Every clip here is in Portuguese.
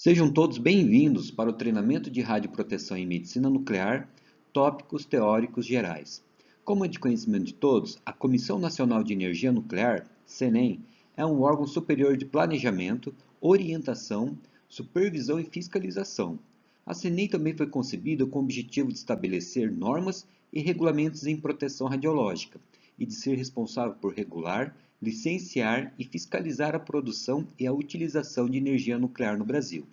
Sejam todos bem-vindos para o treinamento de radioproteção em medicina nuclear, tópicos teóricos gerais. Como é de conhecimento de todos, a Comissão Nacional de Energia Nuclear, CNEM, é um órgão superior de planejamento, orientação, supervisão e fiscalização. A CNEM também foi concebida com o objetivo de estabelecer normas e regulamentos em proteção radiológica e de ser responsável por regular, licenciar e fiscalizar a produção e a utilização de energia nuclear no Brasil.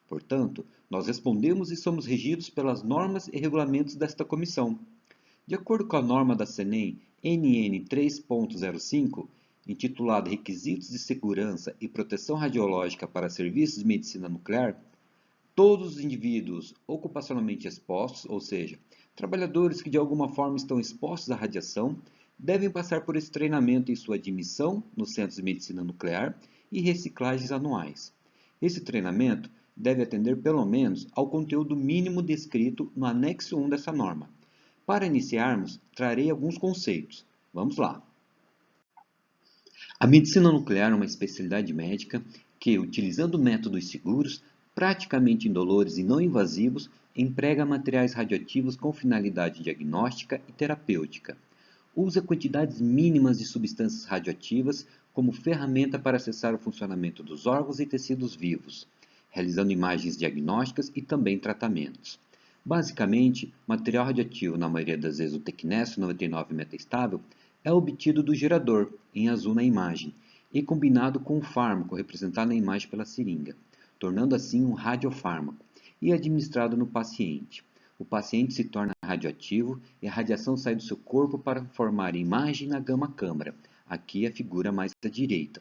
Portanto, nós respondemos e somos regidos pelas normas e regulamentos desta comissão. De acordo com a norma da CNEM NN 3.05, intitulada Requisitos de Segurança e Proteção Radiológica para Serviços de Medicina Nuclear, todos os indivíduos ocupacionalmente expostos, ou seja, trabalhadores que de alguma forma estão expostos à radiação, devem passar por esse treinamento em sua admissão nos centros de medicina nuclear e reciclagens anuais. Esse treinamento deve atender pelo menos ao conteúdo mínimo descrito no anexo 1 dessa norma. Para iniciarmos, trarei alguns conceitos. Vamos lá. A medicina nuclear é uma especialidade médica que, utilizando métodos seguros, praticamente indolores e não invasivos, emprega materiais radioativos com finalidade diagnóstica e terapêutica. Usa quantidades mínimas de substâncias radioativas como ferramenta para acessar o funcionamento dos órgãos e tecidos vivos, realizando imagens diagnósticas e também tratamentos. Basicamente, material radioativo, na maioria das vezes o tecnésio 99 metastável, é obtido do gerador, em azul na imagem, e combinado com o fármaco, representado na imagem pela seringa, tornando assim um radiofármaco, e administrado no paciente. O paciente se torna radioativo e a radiação sai do seu corpo para formar imagem na gama-câmara, aqui a figura mais à direita.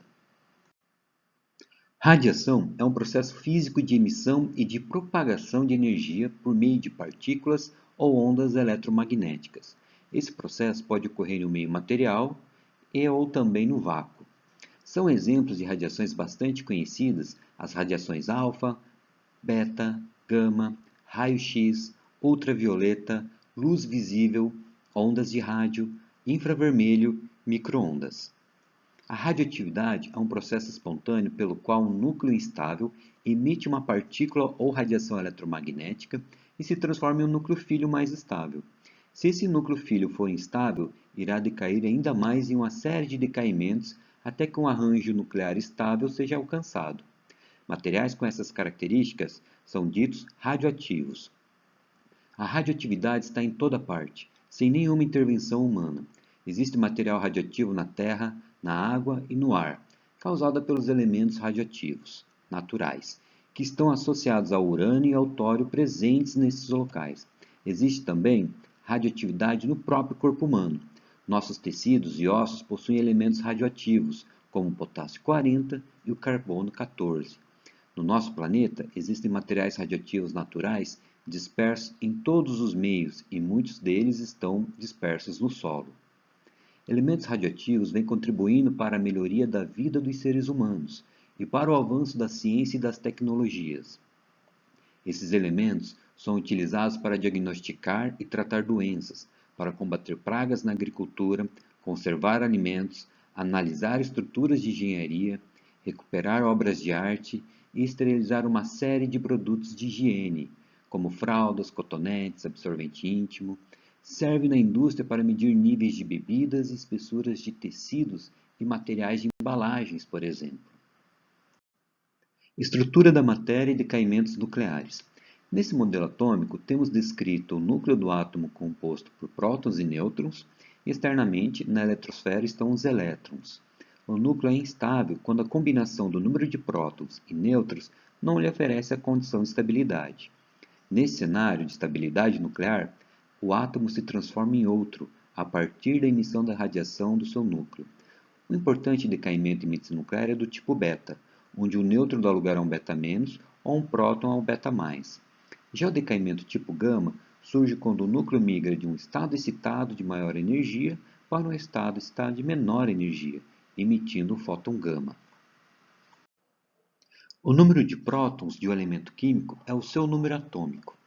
Radiação é um processo físico de emissão e de propagação de energia por meio de partículas ou ondas eletromagnéticas. Esse processo pode ocorrer no meio material e ou também no vácuo. São exemplos de radiações bastante conhecidas as radiações alfa, beta, gama, raio-x, ultravioleta, luz visível, ondas de rádio, infravermelho, microondas. A radioatividade é um processo espontâneo pelo qual um núcleo instável emite uma partícula ou radiação eletromagnética e se transforma em um núcleo filho mais estável. Se esse núcleo filho for instável, irá decair ainda mais em uma série de decaimentos até que um arranjo nuclear estável seja alcançado. Materiais com essas características são ditos radioativos. A radioatividade está em toda parte, sem nenhuma intervenção humana. Existe material radioativo na terra, na água e no ar, causada pelos elementos radioativos naturais, que estão associados ao urânio e ao tório presentes nesses locais. Existe também radioatividade no próprio corpo humano. Nossos tecidos e ossos possuem elementos radioativos, como o potássio 40 e o carbono 14. No nosso planeta, existem materiais radioativos naturais dispersos em todos os meios e muitos deles estão dispersos no solo. Elementos radioativos vêm contribuindo para a melhoria da vida dos seres humanos e para o avanço da ciência e das tecnologias. Esses elementos são utilizados para diagnosticar e tratar doenças, para combater pragas na agricultura, conservar alimentos, analisar estruturas de engenharia, recuperar obras de arte e esterilizar uma série de produtos de higiene, como fraldas, cotonetes, absorvente íntimo. Serve na indústria para medir níveis de bebidas e espessuras de tecidos e materiais de embalagens, por exemplo. Estrutura da matéria e decaimentos nucleares. Nesse modelo atômico, temos descrito o núcleo do átomo composto por prótons e nêutrons, e externamente, na eletrosfera, estão os elétrons. O núcleo é instável quando a combinação do número de prótons e nêutrons não lhe oferece a condição de estabilidade. Nesse cenário de estabilidade nuclear, o átomo se transforma em outro, a partir da emissão da radiação do seu núcleo. O importante decaimento em medicina nuclear é do tipo beta, onde o nêutron dá lugar a um beta- ou um próton a um beta-. Já o decaimento tipo gama surge quando o núcleo migra de um estado excitado de maior energia para um estado excitado de menor energia, emitindo um fóton gama. O número de prótons de um elemento químico é o seu número atômico.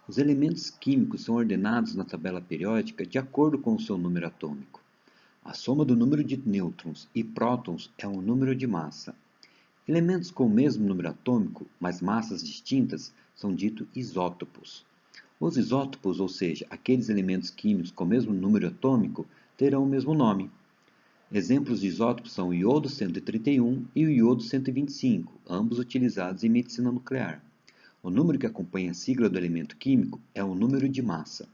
Os elementos químicos são ordenados na tabela periódica de acordo com o seu número atômico. A soma do número de nêutrons e prótons é o número de massa. Elementos com o mesmo número atômico, mas massas distintas, são ditos isótopos. Os isótopos, ou seja, aqueles elementos químicos com o mesmo número atômico, terão o mesmo nome. Exemplos de isótopos são o iodo 131 e o iodo 125, ambos utilizados em medicina nuclear. O número que acompanha a sigla do elemento químico é o número de massa.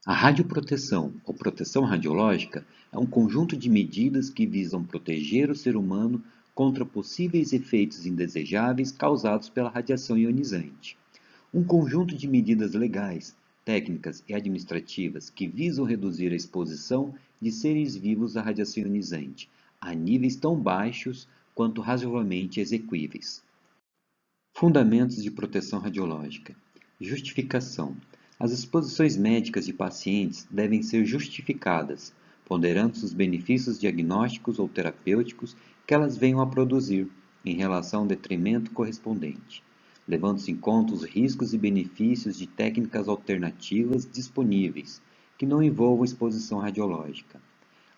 A radioproteção, ou proteção radiológica, é um conjunto de medidas que visam proteger o ser humano contra possíveis efeitos indesejáveis causados pela radiação ionizante. Um conjunto de medidas legais, técnicas e administrativas que visam reduzir a exposição de seres vivos à radiação ionizante a níveis tão baixos quanto razoavelmente exequíveis. Fundamentos de proteção radiológica. Justificação. As exposições médicas de pacientes devem ser justificadas, ponderando-se os benefícios diagnósticos ou terapêuticos que elas venham a produzir, em relação ao detrimento correspondente, levando-se em conta os riscos e benefícios de técnicas alternativas disponíveis, que não envolvam exposição radiológica.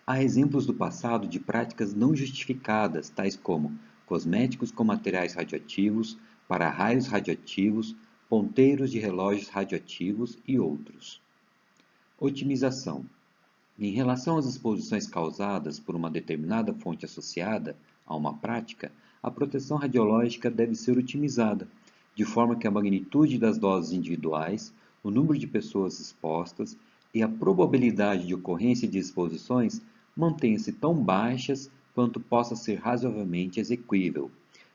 Há exemplos do passado de práticas não justificadas, tais como cosméticos com materiais radioativos, para-raios radioativos, ponteiros de relógios radioativos e outros. Otimização. Em relação às exposições causadas por uma determinada fonte associada a uma prática, a proteção radiológica deve ser otimizada, de forma que a magnitude das doses individuais, o número de pessoas expostas e a probabilidade de ocorrência de exposições mantenham-se tão baixas quanto possa ser razoavelmente exequível,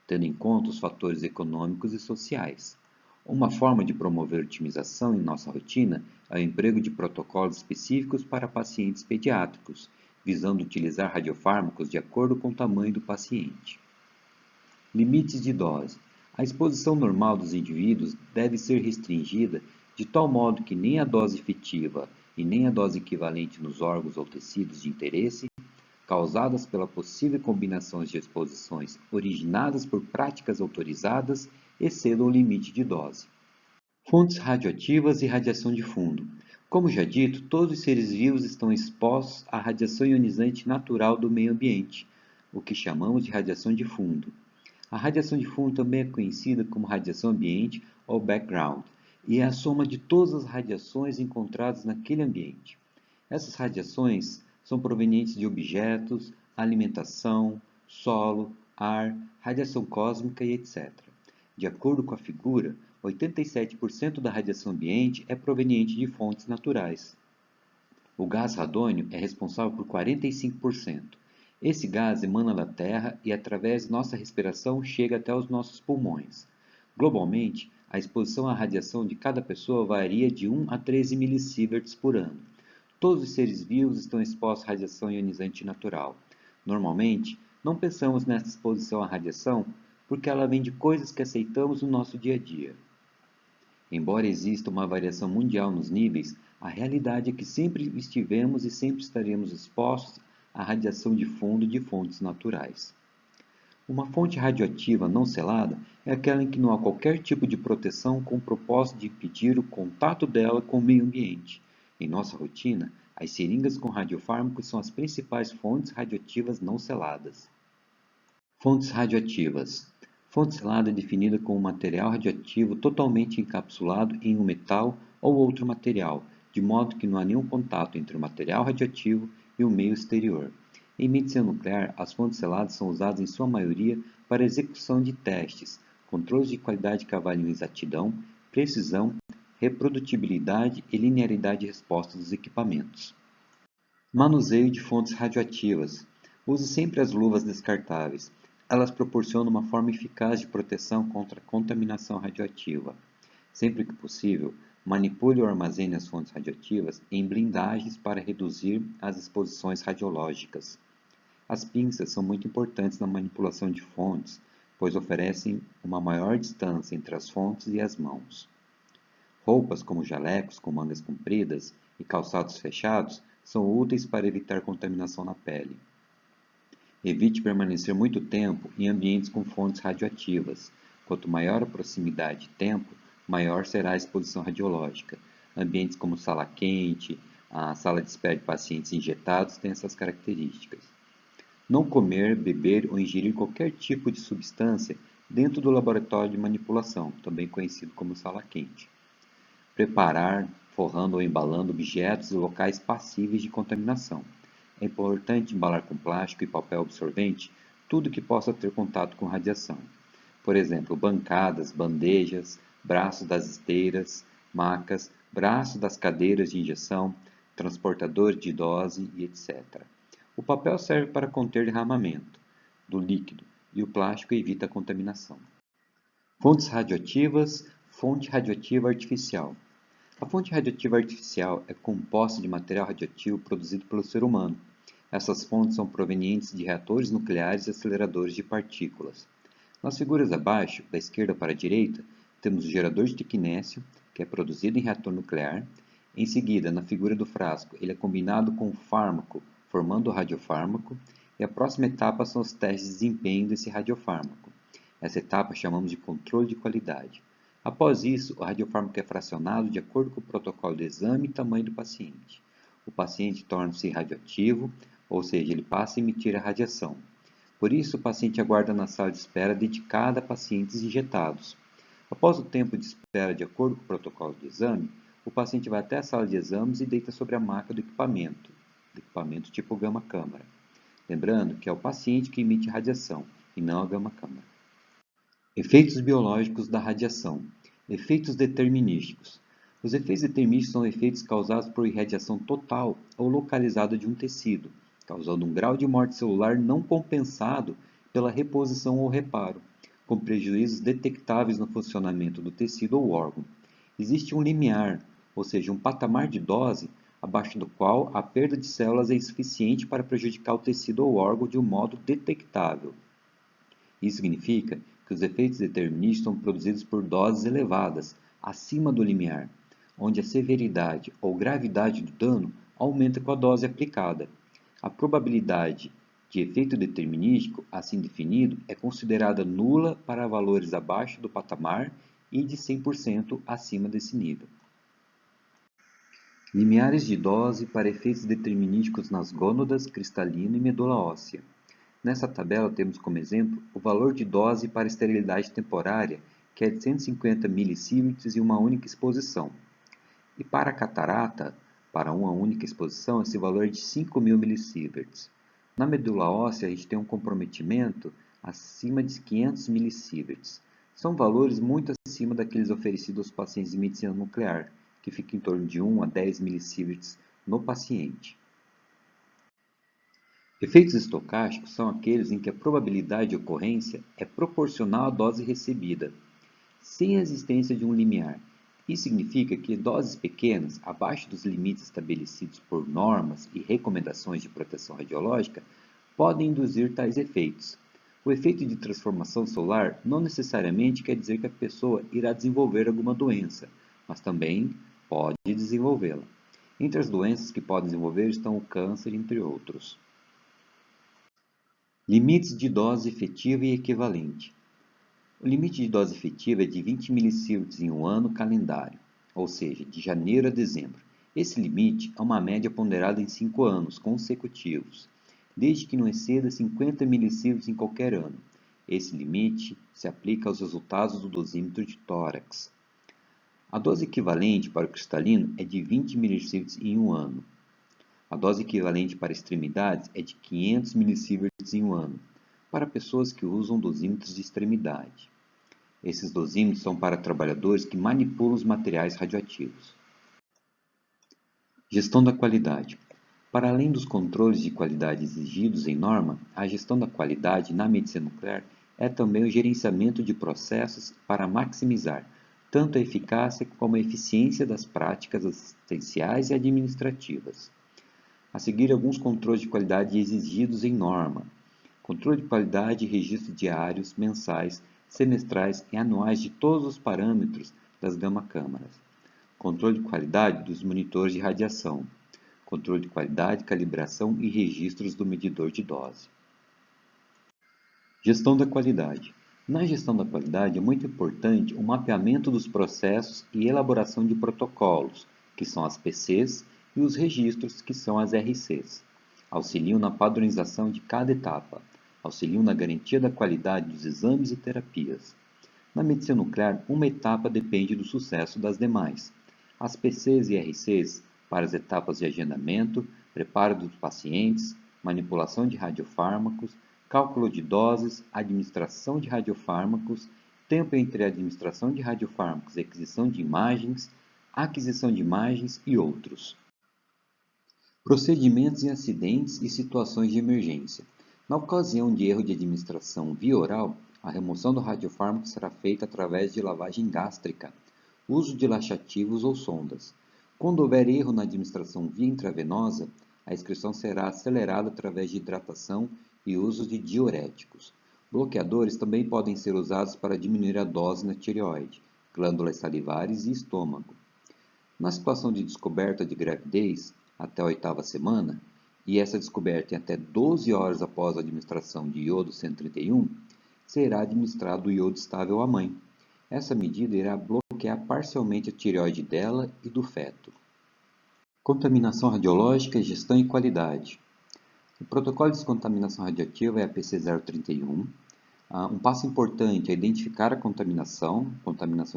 tendo em conta os fatores econômicos e sociais. Uma forma de promover otimização em nossa rotina é o emprego de protocolos específicos para pacientes pediátricos, visando utilizar radiofármacos de acordo com o tamanho do paciente. Limites de dose. A exposição normal dos indivíduos deve ser restringida de tal modo que nem a dose efetiva e nem a dose equivalente nos órgãos ou tecidos de interesse, causadas pela possível combinação de exposições originadas por práticas autorizadas, excedam o limite de dose. Fontes radioativas e radiação de fundo. Como já dito, todos os seres vivos estão expostos à radiação ionizante natural do meio ambiente, o que chamamos de radiação de fundo. A radiação de fundo também é conhecida como radiação ambiente ou background, e é a soma de todas as radiações encontradas naquele ambiente. Essas radiações são provenientes de objetos, alimentação, solo, ar, radiação cósmica e etc. De acordo com a figura, 87% da radiação ambiente é proveniente de fontes naturais. O gás radônio é responsável por 45%. Esse gás emana da Terra e, através de nossa respiração, chega até os nossos pulmões. Globalmente, a exposição à radiação de cada pessoa varia de 1 a 13 millisieverts por ano. Todos os seres vivos estão expostos à radiação ionizante natural. Normalmente, não pensamos nessa exposição à radiação porque ela vem de coisas que aceitamos no nosso dia a dia. Embora exista uma variação mundial nos níveis, a realidade é que sempre estivemos e sempre estaremos expostos à radiação de fundo de fontes naturais. Uma fonte radioativa não selada é aquela em que não há qualquer tipo de proteção com o propósito de impedir o contato dela com o meio ambiente. Em nossa rotina, as seringas com radiofármacos são as principais fontes radioativas não seladas. Fontes radioativas. Fonte selada é definida como um material radioativo totalmente encapsulado em um metal ou outro material, de modo que não há nenhum contato entre o material radioativo e o meio exterior. Em medicina nuclear, as fontes seladas são usadas em sua maioria para a execução de testes, controles de qualidade que avaliam exatidão, precisão, reprodutibilidade e linearidade de resposta dos equipamentos. Manuseio de fontes radioativas. Use sempre as luvas descartáveis. Elas proporcionam uma forma eficaz de proteção contra a contaminação radioativa. Sempre que possível, manipule ou armazene as fontes radioativas em blindagens para reduzir as exposições radiológicas. As pinças são muito importantes na manipulação de fontes, pois oferecem uma maior distância entre as fontes e as mãos. Roupas como jalecos com mangas compridas e calçados fechados são úteis para evitar contaminação na pele. Evite permanecer muito tempo em ambientes com fontes radioativas. Quanto maior a proximidade e tempo, maior será a exposição radiológica. Ambientes como sala quente, a sala de espera de pacientes injetados têm essas características. Não comer, beber ou ingerir qualquer tipo de substância dentro do laboratório de manipulação, também conhecido como sala quente. Preparar, forrando ou embalando objetos e locais passíveis de contaminação. É importante embalar com plástico e papel absorvente tudo que possa ter contato com radiação. Por exemplo, bancadas, bandejas, braços das esteiras, macas, braços das cadeiras de injeção, transportadores de dose e etc. O papel serve para conter derramamento do líquido e o plástico evita a contaminação. Fontes radioativas, fonte radioativa artificial. A fonte radioativa artificial é composta de material radioativo produzido pelo ser humano. Essas fontes são provenientes de reatores nucleares e aceleradores de partículas. Nas figuras abaixo, da esquerda para a direita, temos o gerador de tecnécio, que é produzido em reator nuclear. Em seguida, na figura do frasco, ele é combinado com o fármaco, formando o radiofármaco, e a próxima etapa são os testes de desempenho desse radiofármaco. Essa etapa chamamos de controle de qualidade. Após isso, o radiofármaco é fracionado de acordo com o protocolo de exame e tamanho do paciente. O paciente torna-se radioativo, ou seja, ele passa a emitir a radiação. Por isso, o paciente aguarda na sala de espera dedicada a pacientes injetados. Após o tempo de espera de acordo com o protocolo de exame, o paciente vai até a sala de exames e deita sobre a maca do equipamento tipo gama-câmara. Lembrando que é o paciente que emite radiação e não a gama-câmara. Efeitos biológicos da radiação. Efeitos determinísticos. Os efeitos determinísticos são efeitos causados por irradiação total ou localizada de um tecido, causando um grau de morte celular não compensado pela reposição ou reparo, com prejuízos detectáveis no funcionamento do tecido ou órgão. Existe um limiar, ou seja, um patamar de dose, abaixo do qual a perda de células é insuficiente para prejudicar o tecido ou órgão de um modo detectável. Isso significa que os efeitos deterministas são produzidos por doses elevadas, acima do limiar, onde a severidade ou gravidade do dano aumenta com a dose aplicada. A probabilidade de efeito determinístico, assim definido, é considerada nula para valores abaixo do patamar e de 100% acima desse nível. Limiares de dose para efeitos determinísticos nas gônadas, cristalino e medula óssea. Nessa tabela temos como exemplo o valor de dose para esterilidade temporária, que é de 150 millisieverts em uma única exposição. E para a catarata, para uma única exposição, esse valor é de 5.000 millisieverts. Na medula óssea, a gente tem um comprometimento acima de 500 millisieverts. São valores muito acima daqueles oferecidos aos pacientes de medicina nuclear, que fica em torno de 1 a 10 millisieverts no paciente. Efeitos estocásticos são aqueles em que a probabilidade de ocorrência é proporcional à dose recebida, sem a existência de um limiar. Isso significa que doses pequenas, abaixo dos limites estabelecidos por normas e recomendações de proteção radiológica, podem induzir tais efeitos. O efeito de transformação celular não necessariamente quer dizer que a pessoa irá desenvolver alguma doença, mas também pode desenvolvê-la. Entre as doenças que podem desenvolver estão o câncer, entre outros. Limites de dose efetiva e equivalente. O limite de dose efetiva é de 20 millisieverts em um ano calendário, ou seja, de janeiro a dezembro. Esse limite é uma média ponderada em 5 anos consecutivos, desde que não exceda 50 millisieverts em qualquer ano. Esse limite se aplica aos resultados do dosímetro de tórax. A dose equivalente para o cristalino é de 20 millisieverts em um ano. A dose equivalente para extremidades é de 500 millisieverts em um ano, para pessoas que usam dosímetros de extremidade. Esses dosímetros são para trabalhadores que manipulam os materiais radioativos. Gestão da qualidade. Para além dos controles de qualidade exigidos em norma, a gestão da qualidade na medicina nuclear é também o gerenciamento de processos para maximizar tanto a eficácia como a eficiência das práticas assistenciais e administrativas. A seguir, alguns controles de qualidade exigidos em norma. Controle de qualidade e registro diários, mensais, semestrais e anuais de todos os parâmetros das gama-câmaras. Controle de qualidade dos monitores de radiação. Controle de qualidade, calibração e registros do medidor de dose. Gestão da qualidade. Na gestão da qualidade é muito importante o mapeamento dos processos e elaboração de protocolos, que são as PCs, e os registros, que são as RCs. auxiliam na padronização de cada etapa, auxiliam na garantia da qualidade dos exames e terapias. Na medicina nuclear, uma etapa depende do sucesso das demais. As PCs e RCs para as etapas de agendamento, preparo dos pacientes, manipulação de radiofármacos, cálculo de doses, administração de radiofármacos, tempo entre a administração de radiofármacos e aquisição de imagens e outros. Procedimentos em acidentes e situações de emergência. Na ocasião de erro de administração via oral, a remoção do radiofármaco será feita através de lavagem gástrica, uso de laxativos ou sondas. Quando houver erro na administração via intravenosa, a excreção será acelerada através de hidratação e uso de diuréticos. Bloqueadores também podem ser usados para diminuir a dose na tireoide, glândulas salivares e estômago. Na situação de descoberta de gravidez, até a 8ª semana, e essa descoberta em até 12 horas após a administração de iodo 131, será administrado o iodo estável à mãe. Essa medida irá bloquear parcialmente a tireoide dela e do feto. Contaminação radiológica, gestão e qualidade. O protocolo de descontaminação radioativa é a PC031. Um passo importante é identificar a contaminação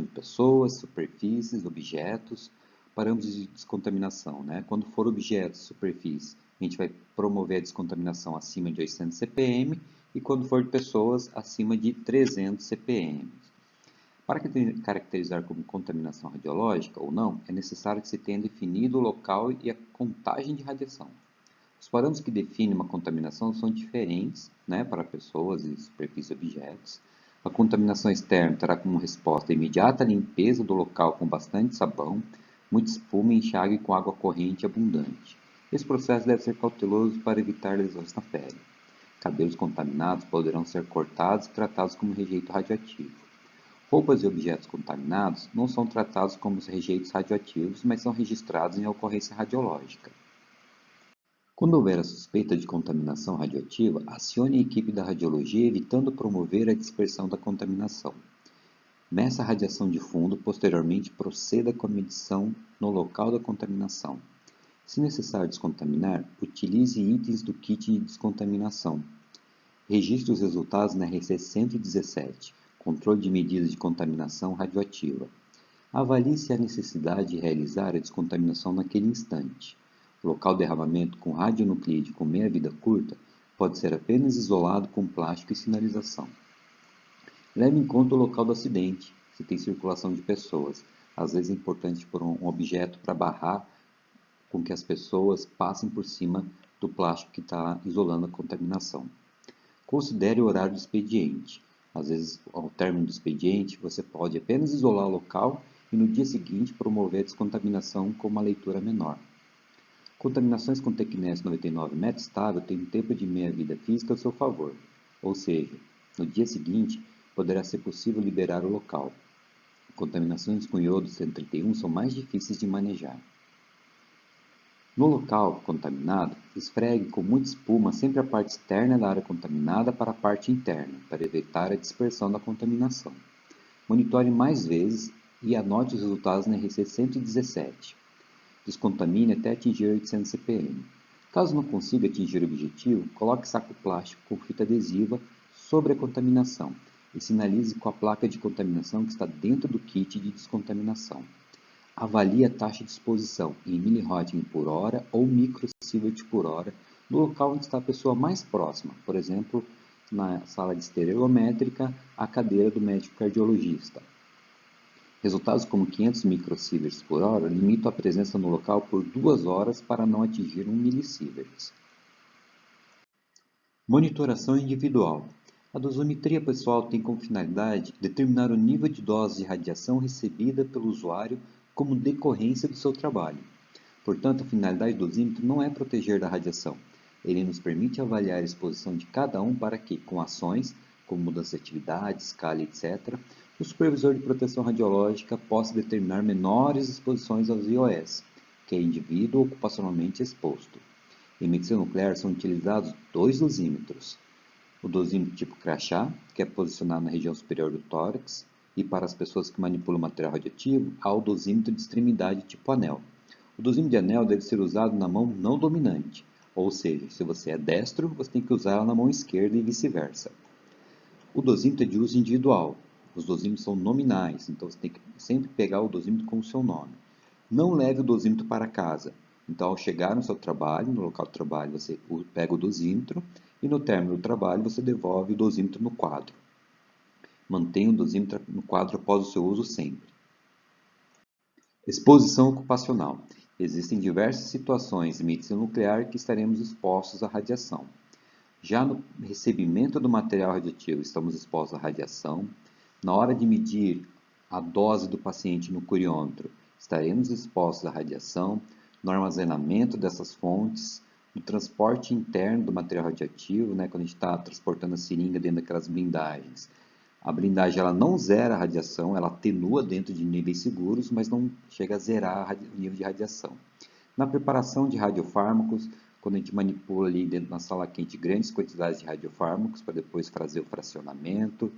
de pessoas, superfícies, objetos, parâmetros de descontaminação. Quando for objetos, superfície, a gente vai promover a descontaminação acima de 800 CPM e quando for de pessoas, acima de 300 CPM. Para caracterizar como contaminação radiológica ou não, é necessário que se tenha definido o local e a contagem de radiação. Os parâmetros que definem uma contaminação são diferentes para pessoas e superfície e objetos. A contaminação externa terá como resposta a imediata limpeza do local com bastante sabão, muita espuma e enxágue com água corrente abundante. Esse processo deve ser cauteloso para evitar lesões na pele. Cabelos contaminados poderão ser cortados e tratados como rejeito radioativo. Roupas e objetos contaminados não são tratados como rejeitos radioativos, mas são registrados em ocorrência radiológica. Quando houver a suspeita de contaminação radioativa, acione a equipe da radiologia evitando promover a dispersão da contaminação. Meça a radiação de fundo, posteriormente proceda com a medição no local da contaminação. Se necessário descontaminar, utilize itens do kit de descontaminação. Registre os resultados na RC 117, Controle de Medidas de Contaminação Radioativa. Avalie se há necessidade de realizar a descontaminação naquele instante. O local de derramamento com radionuclídeo com meia-vida curta pode ser apenas isolado com plástico e sinalização. Leve em conta o local do acidente, se tem circulação de pessoas. Às vezes é importante pôr um objeto para barrar com que as pessoas passem por cima do plástico que está isolando a contaminação. Considere o horário do expediente. Às vezes, ao término do expediente, você pode apenas isolar o local e no dia seguinte promover a descontaminação com uma leitura menor. Contaminações com TECNES 99 metastável têm um tempo de meia-vida física a seu favor, ou seja, no dia seguinte poderá ser possível liberar o local. Contaminações com iodo 131 são mais difíceis de manejar. No local contaminado, esfregue com muita espuma sempre a parte externa da área contaminada para a parte interna, para evitar a dispersão da contaminação. Monitore mais vezes e anote os resultados na RC 117. Descontamine até atingir 800 CPM. Caso não consiga atingir o objetivo, coloque saco plástico com fita adesiva sobre a contaminação e sinalize com a placa de contaminação que está dentro do kit de descontaminação. Avalie a taxa de exposição em mRöntgen por hora ou microsievert por hora no local onde está a pessoa mais próxima, por exemplo, na sala de estereométrica, a cadeira do médico cardiologista. Resultados como 500 microsieverts por hora limitam a presença no local por 2 horas para não atingir 1 milisievert. Monitoração individual. A dosimetria pessoal tem como finalidade determinar o nível de dose de radiação recebida pelo usuário como decorrência do seu trabalho. Portanto, a finalidade do dosímetro não é proteger da radiação. Ele nos permite avaliar a exposição de cada um para que, com ações, como mudança de atividade, escala, etc., o supervisor de proteção radiológica possa determinar menores exposições aos IOS, que é indivíduo ocupacionalmente exposto. Em medicina nuclear são utilizados 2 dosímetros. O dosímetro tipo crachá, que é posicionado na região superior do tórax, e para as pessoas que manipulam material radioativo, há o dosímetro de extremidade tipo anel. O dosímetro de anel deve ser usado na mão não dominante. Ou seja, se você é destro, você tem que usar ela na mão esquerda e vice-versa. O dosímetro é de uso individual. Os dosímetros são nominais, então você tem que sempre pegar o dosímetro com o seu nome. Não leve o dosímetro para casa. Então, ao chegar no seu trabalho, no local de trabalho, você pega o dosímetro e no término do trabalho você devolve o dosímetro no quadro. Mantenha o dosímetro no quadro após o seu uso sempre. Exposição ocupacional. Existem diversas situações em medicina nuclear que estaremos expostos à radiação. Já no recebimento do material radioativo, estamos expostos à radiação. Na hora de medir a dose do paciente no curiômetro, estaremos expostos à radiação. No armazenamento dessas fontes, no transporte interno do material radioativo, quando a gente está transportando a seringa dentro daquelas blindagens. A blindagem ela não zera a radiação, ela atenua dentro de níveis seguros, mas não chega a zerar o nível de radiação. Na preparação de radiofármacos, quando a gente manipula ali dentro da sala quente grandes quantidades de radiofármacos para depois fazer o fracionamento.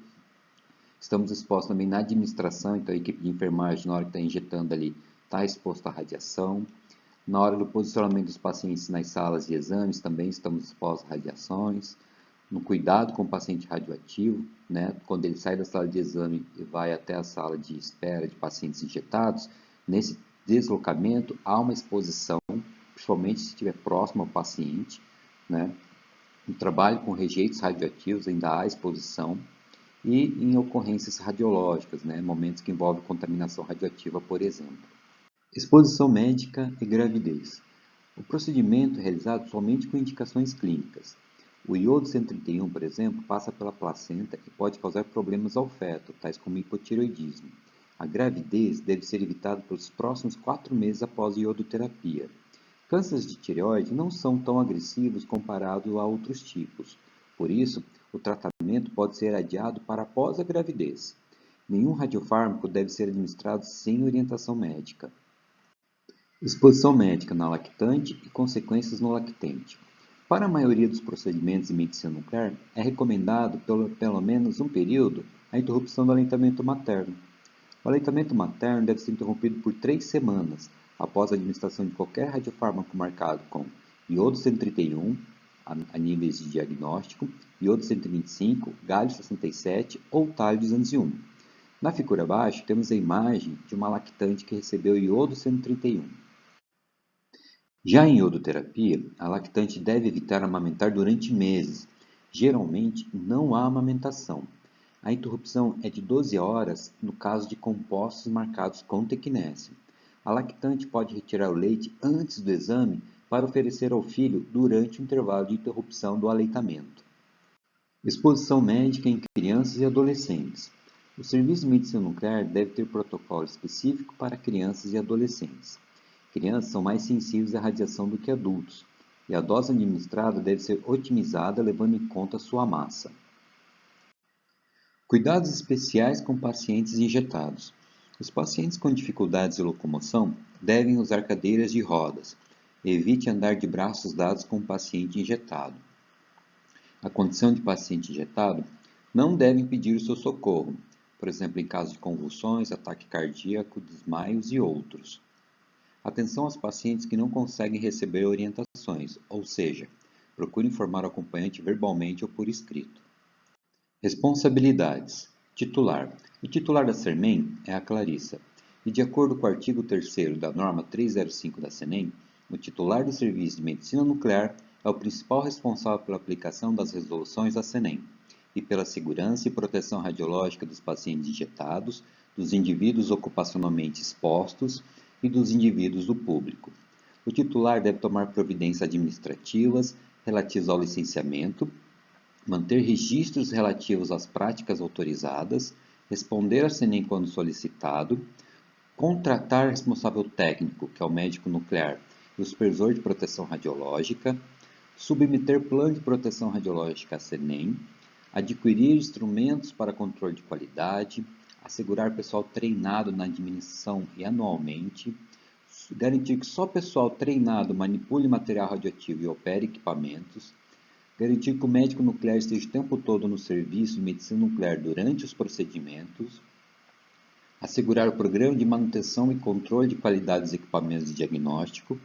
Estamos expostos também na administração, então a equipe de enfermagem, na hora que está injetando ali, está exposta à radiação. Na hora do posicionamento dos pacientes nas salas de exames, também estamos expostos a radiações. No cuidado com o paciente radioativo, quando ele sai da sala de exame e vai até a sala de espera de pacientes injetados, nesse deslocamento há uma exposição, principalmente se estiver próximo ao paciente. No trabalho com rejeitos radioativos ainda há exposição e em ocorrências radiológicas, momentos que envolvem contaminação radioativa, por exemplo. Exposição médica e gravidez. O procedimento é realizado somente com indicações clínicas. O iodo 131, por exemplo, passa pela placenta e pode causar problemas ao feto, tais como hipotireoidismo. A gravidez deve ser evitada pelos próximos 4 meses após a iodoterapia. Cânceres de tireoide não são tão agressivos comparado a outros tipos. Por isso, o tratamento pode ser adiado para após a gravidez. Nenhum radiofármaco deve ser administrado sem orientação médica. Exposição médica na lactante e consequências no lactente. Para a maioria dos procedimentos em medicina nuclear, é recomendado, pelo menos um período, a interrupção do aleitamento materno. O aleitamento materno deve ser interrompido por 3 semanas, após a administração de qualquer radiofármaco marcado com iodo 131, a níveis de diagnóstico, iodo 125, galho 67 ou talho 201. Na figura abaixo, temos a imagem de uma lactante que recebeu iodo 131. Já em iodoterapia, a lactante deve evitar amamentar durante meses. Geralmente, não há amamentação. A interrupção é de 12 horas no caso de compostos marcados com tequinese. A lactante pode retirar o leite antes do exame para oferecer ao filho durante o intervalo de interrupção do aleitamento. Exposição médica em crianças e adolescentes. O Serviço de Medicina Nuclear deve ter protocolo específico para crianças e adolescentes. Crianças são mais sensíveis à radiação do que adultos, e a dose administrada deve ser otimizada levando em conta sua massa. Cuidados especiais com pacientes injetados. Os pacientes com dificuldades de locomoção devem usar cadeiras de rodas. Evite andar de braços dados com o paciente injetado. A condição de paciente injetado não deve impedir o seu socorro, por exemplo, em caso de convulsões, ataque cardíaco, desmaios e outros. Atenção aos pacientes que não conseguem receber orientações, ou seja, procure informar o acompanhante verbalmente ou por escrito. Responsabilidades. Titular. O titular da CERMEN é a Clarissa, e de acordo com o artigo 3º da norma 305 da CENEM, o titular do Serviço de Medicina Nuclear é o principal responsável pela aplicação das resoluções da CENEM e pela segurança e proteção radiológica dos pacientes injetados, dos indivíduos ocupacionalmente expostos e dos indivíduos do público. O titular deve tomar providências administrativas relativas ao licenciamento, manter registros relativos às práticas autorizadas, responder à CENEM quando solicitado, contratar responsável técnico, que é o médico nuclear, e o supervisor de proteção radiológica, submeter plano de proteção radiológica à CENEM, adquirir instrumentos para controle de qualidade, assegurar pessoal treinado na admissão e anualmente, garantir que só pessoal treinado manipule material radioativo e opere equipamentos, garantir que o médico nuclear esteja o tempo todo no serviço de medicina nuclear durante os procedimentos, assegurar o programa de manutenção e controle de qualidade dos equipamentos de diagnóstico,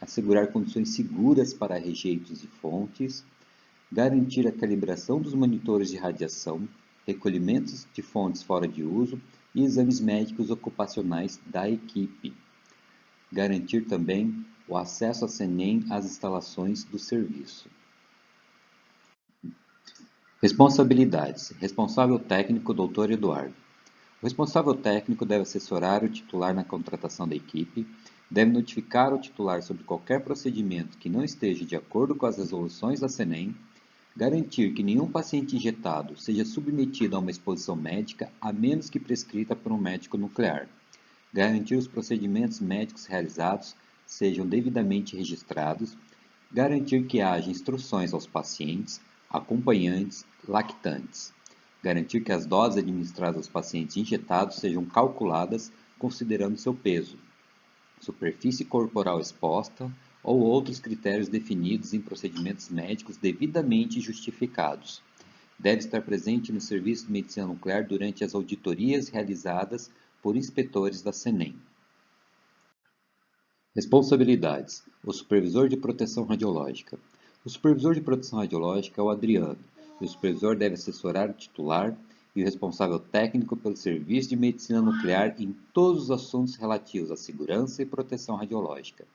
assegurar condições seguras para rejeitos de fontes, garantir a calibração dos monitores de radiação, recolhimentos de fontes fora de uso e exames médicos ocupacionais da equipe. Garantir também o acesso à SENEM às instalações do serviço. Responsabilidades. Responsável técnico, Dr. Eduardo. O responsável técnico deve assessorar o titular na contratação da equipe, deve notificar o titular sobre qualquer procedimento que não esteja de acordo com as resoluções da SENEM, garantir que nenhum paciente injetado seja submetido a uma exposição médica a menos que prescrita por um médico nuclear, garantir os procedimentos médicos realizados sejam devidamente registrados, garantir que haja instruções aos pacientes, acompanhantes, lactantes, garantir que as doses administradas aos pacientes injetados sejam calculadas considerando seu peso, superfície corporal exposta ou outros critérios definidos em procedimentos médicos devidamente justificados. Deve estar presente no serviço de medicina nuclear durante as auditorias realizadas por inspetores da SENEM. Responsabilidades. O supervisor de proteção radiológica. O supervisor de proteção radiológica é o Adriano, e o supervisor deve assessorar o titular e o responsável técnico pelo serviço de medicina nuclear em todos os assuntos relativos à segurança e proteção radiológica.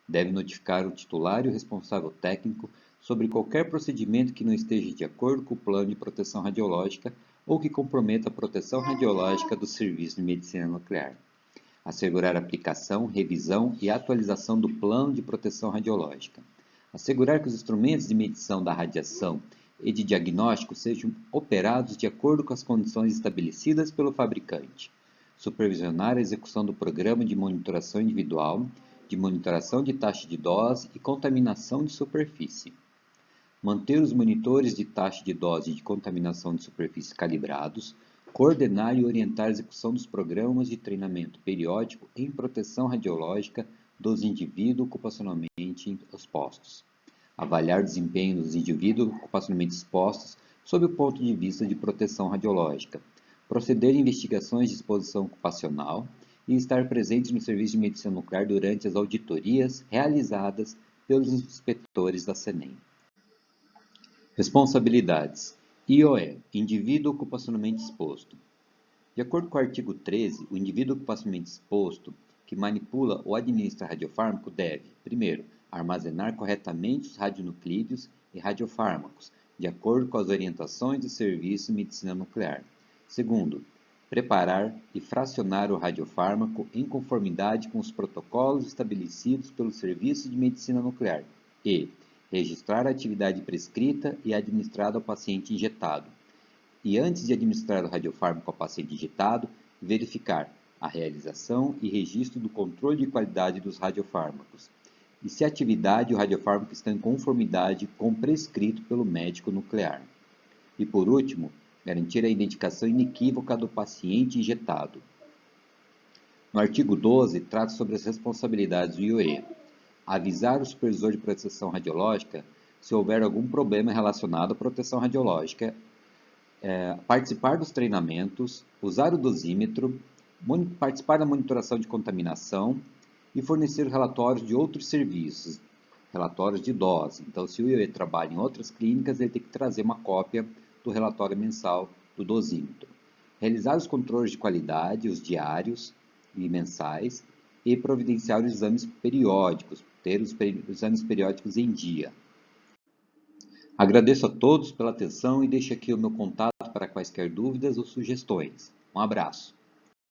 Deve notificar o titular e o responsável técnico sobre qualquer procedimento que não esteja de acordo com o plano de proteção radiológica ou que comprometa a proteção radiológica do serviço de medicina nuclear. Assegurar a aplicação, revisão e atualização do plano de proteção radiológica. Assegurar que os instrumentos de medição da radiação e de diagnóstico sejam operados de acordo com as condições estabelecidas pelo fabricante. Supervisionar a execução do programa de monitoração individual, de monitoração de taxa de dose e contaminação de superfície. Manter os monitores de taxa de dose e de contaminação de superfície calibrados, coordenar e orientar a execução dos programas de treinamento periódico em proteção radiológica dos indivíduos ocupacionalmente expostos. Avaliar o desempenho dos indivíduos ocupacionalmente expostos sob o ponto de vista de proteção radiológica. Proceder a investigações de exposição ocupacional e estar presente no serviço de medicina nuclear durante as auditorias realizadas pelos inspetores da SENEM. Responsabilidades. IOE, indivíduo ocupacionalmente exposto. De acordo com o artigo 13, o indivíduo ocupacionalmente exposto que manipula ou administra radiofármaco deve, primeiro, armazenar corretamente os radionuclídeos e radiofármacos, de acordo com as orientações do Serviço de Medicina Nuclear. Segundo, preparar e fracionar o radiofármaco em conformidade com os protocolos estabelecidos pelo Serviço de Medicina Nuclear e registrar a atividade prescrita e administrada ao paciente injetado. E antes de administrar o radiofármaco ao paciente injetado, verificar a realização e registro do controle de qualidade dos radiofármacos. E se a atividade e o radiofármaco estão em conformidade com o prescrito pelo médico nuclear. E por último, garantir a identificação inequívoca do paciente injetado. No artigo 12, trata sobre as responsabilidades do IOE. Avisar o supervisor de proteção radiológica se houver algum problema relacionado à proteção radiológica, participar dos treinamentos, usar o dosímetro, participar da monitoração de contaminação e fornecer relatórios de outros serviços, relatórios de dose. Então, se o IOE trabalha em outras clínicas, ele tem que trazer uma cópia do relatório mensal do dosímetro. Realizar os controles de qualidade, os diários e mensais, e providenciar os exames periódicos, ter os exames periódicos em dia. Agradeço a todos pela atenção e deixo aqui o meu contato para quaisquer dúvidas ou sugestões. Um abraço.